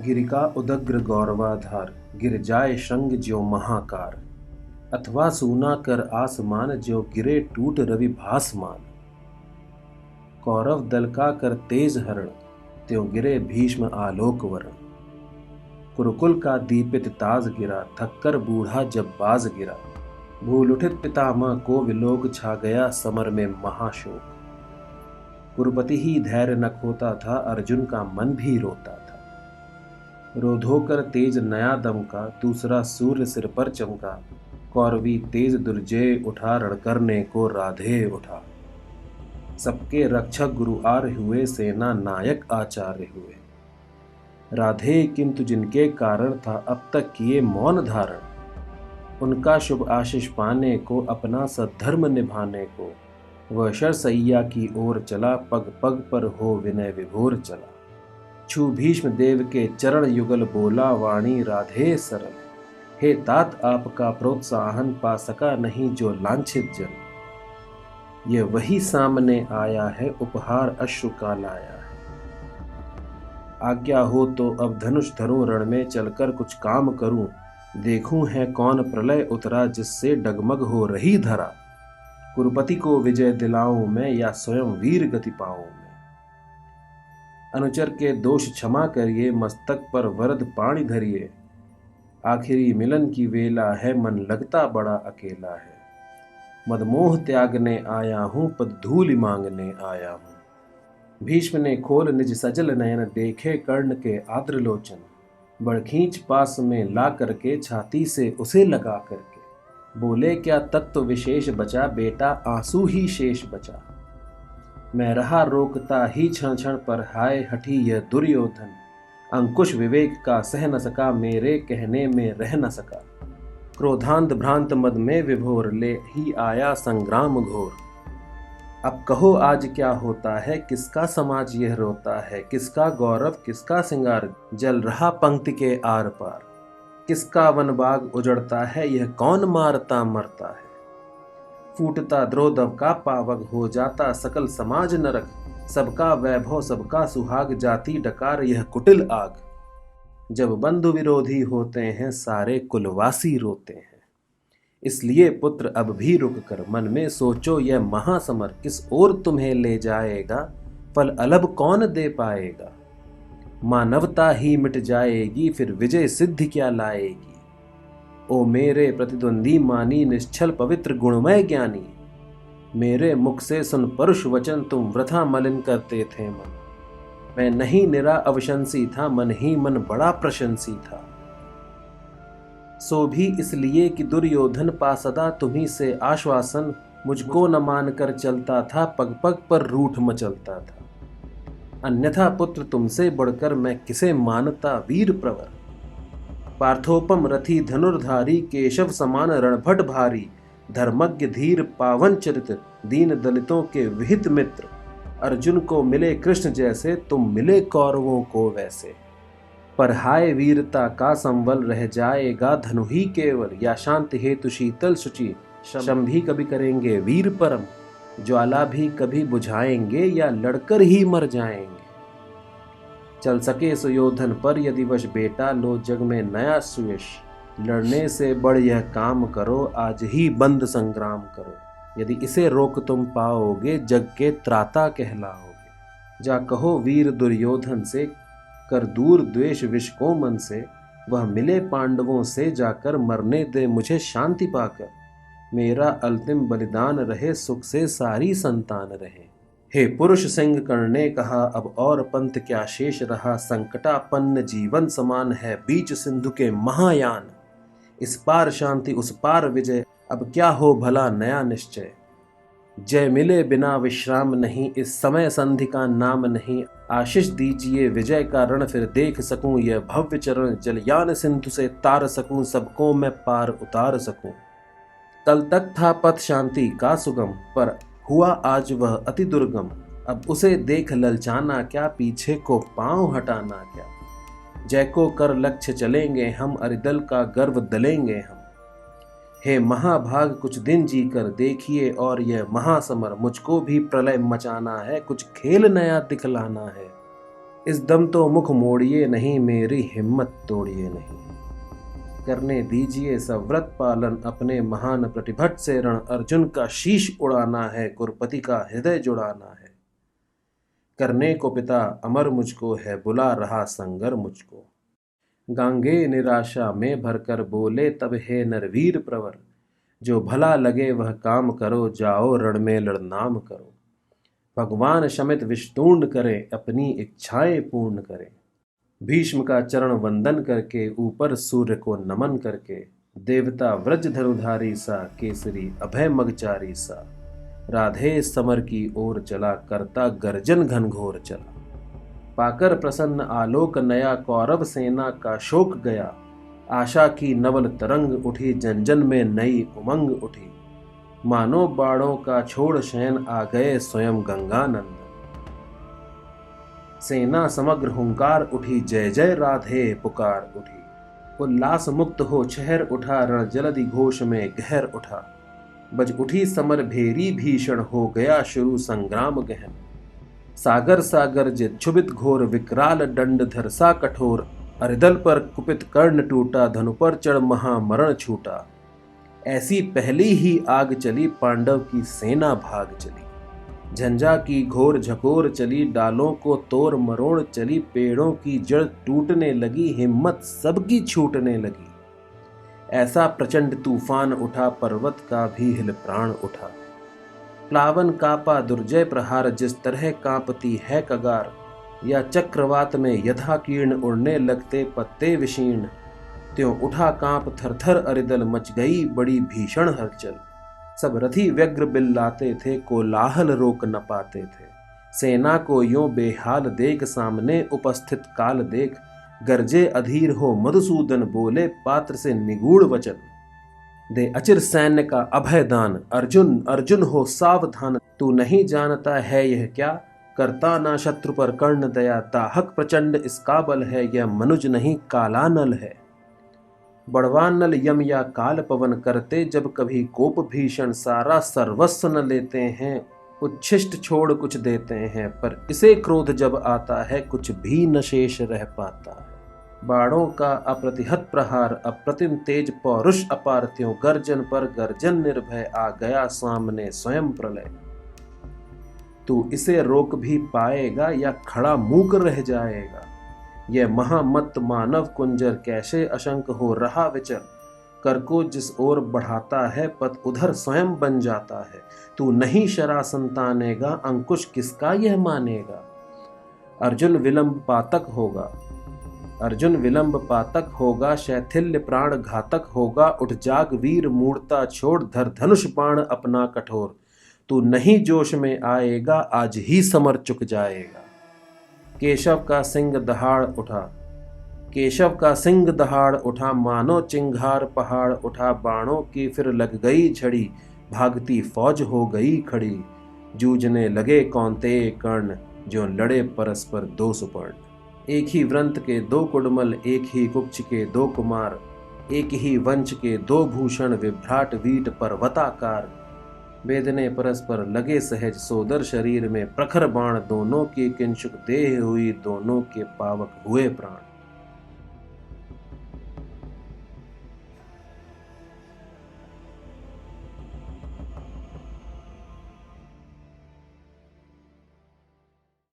गिरिका उदग्र गौरवाधार, गिर जाए श्रृंग ज्यों महाकार। अथवा सूना कर आसमान, ज्यों गिरे टूट रवि भासमान। कौरव दल का कर तेज हरण, त्यों गिरे भीष्म आलोक वरण। कुरुकुल का दीपित ताज गिरा, थककर बूढ़ा जब बाज गिरा। भूल उठित पितामह को विलोक, छा गया समर में महाशोक। कुरुपति ही धैर्य न खोता था, अर्जुन का मन भी रोता था। रो धोकर तेज नया दम का, दूसरा सूर्य सिर पर चमका। कौरवी तेज दुर्जय उठा, रण करने को राधे उठा। सबके रक्षक गुरु आर्य हुए, सेना नायक आचार्य हुए। राधे किंतु जिनके कारण था, अब तक किए मौन धारण। उनका शुभ आशीष पाने को, अपना सद्धर्म निभाने को। वह शरसैया की ओर चला, पग पग पर हो विनय विभोर चला। छू भीष्म देव के चरण युगल, बोला वाणी राधे सरल। हे तात आपका प्रोत्साहन, पा सका नहीं जो लांछित जन। यह वही सामने आया है, उपहार अश्रु का लाया है। आज्ञा हो तो अब धनुष धरूं, रण में चलकर कुछ काम करूं। देखूं है कौन प्रलय उतरा, जिससे डगमग हो रही धरा। कुरुपति को विजय दिलाऊं मैं, या स्वयं वीर गति पाऊं मैं। अनुचर के दोष क्षमा करिए, मस्तक पर वरद पाणी धरिए। आखिरी मिलन की वेला है, मन लगता बड़ा अकेला है। मदमोह त्यागने आया हूं, पद धूलि मांगने आया हूं। भीष्म ने खोल निज सजल नयन, देखे कर्ण के आद्र लोचन। बड़खींच पास में ला करके, छाती से उसे लगा करके। बोले क्या तत्व विशेष बचा, बेटा आंसू ही शेष बचा। मैं रहा रोकता ही क्षण क्षण पर, हाय हठी यह दुर्योधन। अंकुश विवेक का सह न सका, मेरे कहने में रह न सका। क्रोधांत भ्रांत मद में विभोर, ले ही आया संग्राम घोर। अब कहो आज क्या होता है, किसका समाज यह रोता है। किसका गौरव किसका सिंगार, जल रहा पंक्ति के आर पार। किसका वनबाग उजड़ता है, यह कौन मारता मरता है। फूटता द्रोदव का पावक, हो जाता सकल समाज नरक। सबका वैभव सबका सुहाग, जाति डकार यह कुटिल आग। जब बंधु विरोधी होते हैं, सारे कुलवासी रोते हैं। इसलिए पुत्र अब भी रुक कर, मन में सोचो यह महासमर किस ओर तुम्हें ले जाएगा। फल अलभ कौन दे पाएगा। मानवता ही मिट जाएगी, फिर विजय सिद्धि क्या लाएगी। ओ मेरे प्रतिद्वंदी मानी, निश्चल पवित्र गुणमय ज्ञानी। मेरे मुख से सुन परुष वचन, तुम वृथा मलिन करते थे मन। मैं नहीं निरा अवशंसी था, मन ही मन बड़ा प्रशंसी था। सो भी इसलिए कि दुर्योधन पा सदा तुम्ही से आश्वासन। मुझको न मानकर चलता था, पग पग पर रूठ मचलता था। अन्यथा पुत्र तुमसे बढ़कर, मैं किसे मानता वीर प्रवर। पार्थोपम रथी धनुर्धारी, केशव समान रणभट भारी। धर्मज्ञ धीर पावन चरित्र, दीन दलितों के विहित मित्र। अर्जुन को मिले कृष्ण जैसे, तुम मिले कौरवों को वैसे। पर हाय वीरता का संबल, रह जाएगा धनु ही केवल। या शांति हेतु शीतल शुचि, शम भी कभी करेंगे वीर परम। ज्वाला भी कभी बुझाएंगे, या लड़कर ही मर जाएंगे। चल सके सुयोधन पर यदि वश, बेटा लो जग में नया सुयश। लड़ने से बढ़ यह काम करो, आज ही बंद संग्राम करो। यदि इसे रोक तुम पाओगे, जग के त्राता कहलाओगे। जा कहो वीर दुर्योधन से, कर दूर द्वेष विष को मन से। वह मिले पांडवों से जाकर, मरने दे मुझे शांति पाकर। मेरा अंतिम बलिदान रहे, सुख से सारी संतान रहे। हे पुरुष सिंह कर्ण ने कहा, अब और पंथ क्या शेष रहा। संकटापन्न जीवन समान है, बीच सिंधु के महायान। इस पार शांति उस पार विजय, अब क्या हो भला नया निश्चय। जय मिले बिना विश्राम नहीं, इस समय संधि का नाम नहीं। आशीष दीजिए विजय का रण, फिर देख सकूं यह भव्य चरण। जलयान सिंधु से तार सकूं, सबको मैं पार उतार सकूं। कल तक था पथ शांति का सुगम, पर हुआ आज वह अति दुर्गम। अब उसे देख ललचाना क्या, पीछे को पांव हटाना क्या। जय को कर लक्ष्य चलेंगे हम, अरिदल का गर्व दलेंगे हम। हे महाभाग कुछ दिन जीकर देखिए, और यह महासमर मुझको भी प्रलय मचाना है। कुछ खेल नया दिखलाना है। इस दम तो मुख मोड़िए नहीं, मेरी हिम्मत तोड़िए नहीं। करने दीजिए सव्रत पालन, अपने महान प्रतिभट से रण। अर्जुन का शीश उड़ाना है, कुरपति का हृदय जुड़ाना है। करने को पिता अमर मुझको है, बुला रहा संगर मुझको। गांगे निराशा में भरकर बोले तब, हे नरवीर प्रवर। जो भला लगे वह काम करो, जाओ रण में लड़नाम करो। भगवान शमित विष्णुंड करें, अपनी इच्छाएं पूर्ण करें। भीष्म का चरण वंदन करके, ऊपर सूर्य को नमन करके। देवता व्रज धनुधारी सा, केसरी अभय मगचारी सा। राधे समर की ओर चला, करता गर्जन घनघोर चला। पाकर प्रसन्न आलोक नया, कौरव सेना का शोक गया। आशा की नवल तरंग उठी, जन जन में नई उमंग उठी। मानो बाणों का छोड़ शयन, आ गए स्वयं गंगानंदन। सेना समग्र हुंकार उठी, जय जय राधे पुकार उठी। उल्लास मुक्त हो छहर उठा, रण जलधि घोष में गहर उठा। बज उठी समर भेरी भीषण, हो गया शुरू संग्राम गहन। सागर सागर जे क्षुभित घोर, विकराल दंड धरसा कठोर। अरिदल पर कुपित कर्ण टूटा, धनु पर चढ़ महामरण छूटा। ऐसी पहली ही आग चली, पांडव की सेना भाग चली। झंझा की घोर झकोर चली, डालों को तोड़ मरोड़ चली। पेड़ों की जड़ टूटने लगी, हिम्मत सबकी छूटने लगी। ऐसा प्रचंड तूफान उठा, पर्वत का भी हिल प्राण उठा। प्लावन कापा दुर्जय प्रहार, जिस तरह कांपती है कगार। या चक्रवात में यथा कीर्ण, उड़ने लगते पत्ते विशीर्ण। त्यों उठा कांप थर थर अरिदल, मच गई बड़ी भीषण हलचल। सब रथी व्यग्र बिल्लाते थे, कोलाहल रोक न पाते थे। सेना को यों बेहाल देख, सामने उपस्थित काल देख। गरजे अधीर हो मधुसूदन, बोले पात्र से निगूढ़ वचन। दे अचिर सैन्य का अभय दान, अर्जुन अर्जुन हो सावधान। तू नहीं जानता है यह क्या, करता ना शत्रु पर कर्ण दया। दाहक प्रचंड इसका बल है, यह मनुज नहीं कालानल है। बड़वानल यम या काल पवन, करते जब कभी कोप भीषण। सारा सर्वस्व न लेते हैं, उच्छिष्ट छोड़ कुछ देते हैं। पर इसे क्रोध जब आता है, कुछ भी न शेष रह पाता है। बाणों का अप्रतिहत प्रहार, अप्रतिम तेज पौरुष अपार। त्यों गर्जन पर गर्जन निर्भय, आ गया सामने स्वयं प्रलय। तू इसे रोक भी पाएगा, या खड़ा मूक रह जाएगा। यह महामत मानव कुंजर, कैसे अशंक हो रहा विचर। कर को जिस ओर बढ़ाता है, पथ उधर स्वयं बन जाता है। तू नहीं शरा संतानेगा, अंकुश किसका यह मानेगा। अर्जुन विलंब पातक होगा, अर्जुन विलंब पातक होगा। शैथिल्य प्राण घातक होगा। उठ जाग वीर मूढ़ता छोड़, धर धनुष बाण अपना कठोर। तू नहीं जोश में आएगा, आज ही समर चुक जाएगा। केशव का सिंह दहाड़ उठा, केशव का सिंह दहाड़ उठा। मानो चिंगार पहाड़ उठा, बाणों की फिर लग गई झड़ी। भागती फौज हो गई खड़ी, जूझने लगे कौंतेय कर्ण। जो लड़े परस्पर दो सुपर्ण। एक ही व्रंत के दो कुडमल, एक ही कुक्ष के दो कुमार। एक ही वंश के दो भूषण, विभ्राट वीट पर्वताकार। वेदने परस्पर लगे सहज, सोदर शरीर में प्रखर बाण। दोनों की किंशुक देह हुई, दोनों के पावक हुए प्राण।